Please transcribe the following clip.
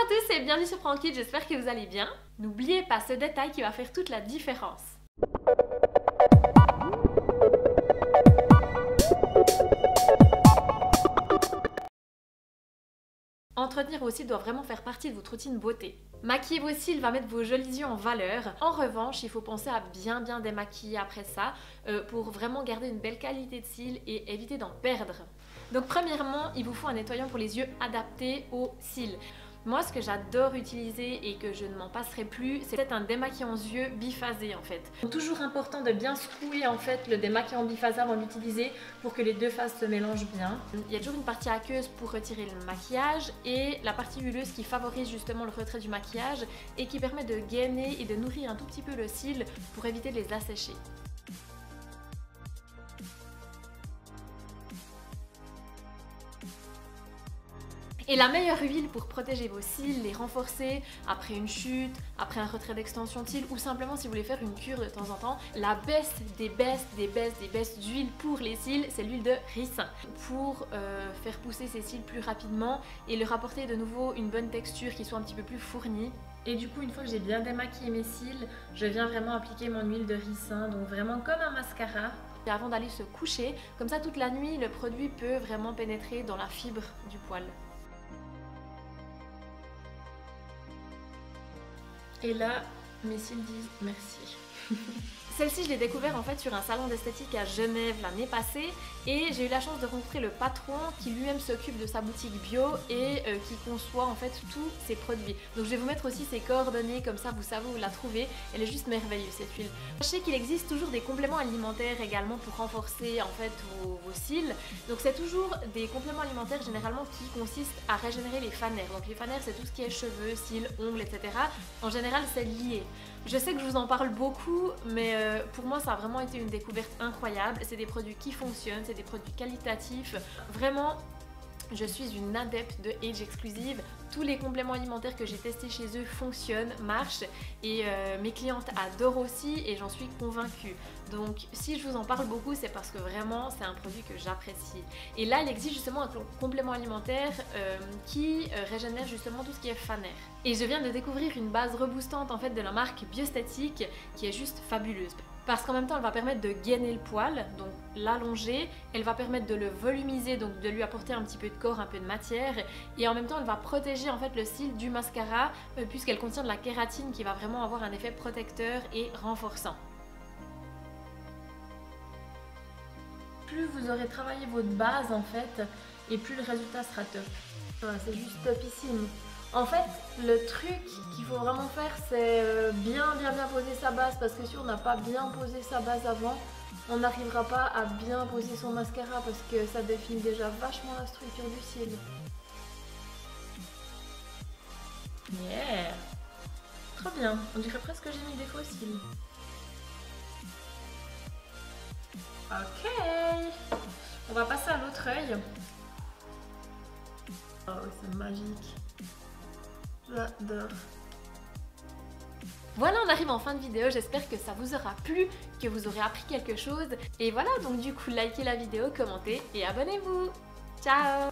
à tous et bienvenue sur Prankit, j'espère que vous allez bien. N'oubliez pas ce détail qui va faire toute la différence. Entretenir vos cils doit vraiment faire partie de votre routine beauté. Maquiller vos cils va mettre vos jolis yeux en valeur. En revanche, il faut penser à bien démaquiller après ça pour vraiment garder une belle qualité de cils et éviter d'en perdre. Donc premièrement, il vous faut un nettoyant pour les yeux adapté aux cils. Moi, ce que j'adore utiliser et que je ne m'en passerai plus, c'est un démaquillant yeux biphasé en fait. Donc, toujours important de bien secouer en fait le démaquillant biphasé avant d'utiliser pour que les deux phases se mélangent bien. Il y a toujours une partie aqueuse pour retirer le maquillage et la partie huileuse qui favorise justement le retrait du maquillage et qui permet de gainer et de nourrir un tout petit peu le cil pour éviter de les assécher. Et la meilleure huile pour protéger vos cils, les renforcer après une chute, après un retrait d'extension de cils ou simplement si vous voulez faire une cure de temps en temps, la best des best d'huile pour les cils, c'est l'huile de ricin pour faire pousser ses cils plus rapidement et leur apporter de nouveau une bonne texture qui soit un petit peu plus fournie. Et du coup, une fois que j'ai bien démaquillé mes cils, je viens vraiment appliquer mon huile de ricin, donc vraiment comme un mascara. Et avant d'aller se coucher, comme ça toute la nuit, le produit peut vraiment pénétrer dans la fibre du poil. Et là, mes cils disent merci. Celle-ci, je l'ai découverte en fait sur un salon d'esthétique à Genève l'année passée et j'ai eu la chance de rencontrer le patron qui lui-même s'occupe de sa boutique bio et qui conçoit en fait tous ses produits. Donc je vais vous mettre aussi ses coordonnées, comme ça vous savez où la trouver. Elle est juste merveilleuse cette huile. Sachez qu'il existe toujours des compléments alimentaires également pour renforcer en fait vos cils. Donc c'est toujours des compléments alimentaires généralement qui consistent à régénérer les fanères. Donc les fanères, c'est tout ce qui est cheveux, cils, ongles, etc. En général, c'est lié. Je sais que je vous en parle beaucoup, mais pour moi ça a vraiment été une découverte incroyable. C'est des produits qui fonctionnent, c'est des produits qualitatifs. Vraiment, je suis une adepte de Age Exclusive. Tous les compléments alimentaires que j'ai testés chez eux fonctionnent, marchent et mes clientes adorent aussi et j'en suis convaincue. Donc si je vous en parle beaucoup, c'est parce que vraiment c'est un produit que j'apprécie. Et là il existe justement un complément alimentaire qui régénère justement tout ce qui est fanère. Et je viens de découvrir une base reboostante en fait de la marque Biosthétique qui est juste fabuleuse. Parce qu'en même temps elle va permettre de gainer le poil, donc l'allonger, elle va permettre de le volumiser, donc de lui apporter un petit peu de corps, un peu de matière, et en même temps elle va protéger en fait le cil du mascara puisqu'elle contient de la kératine qui va vraiment avoir un effet protecteur et renforçant. Plus vous aurez travaillé votre base en fait, et plus le résultat sera top. C'est juste topissime. En fait, le truc qu'il faut vraiment faire, c'est bien poser sa base, parce que si on n'a pas bien posé sa base avant, on n'arrivera pas à bien poser son mascara, parce que ça définit déjà vachement la structure du cil. Yeah! Trop bien, on dirait presque que j'ai mis des faux cils. Ok! On va passer à l'autre œil. Oh, c'est magique. J'adore. Voilà, on arrive en fin de vidéo, j'espère que ça vous aura plu, que vous aurez appris quelque chose. Et voilà, donc du coup, likez la vidéo, commentez et abonnez-vous. Ciao!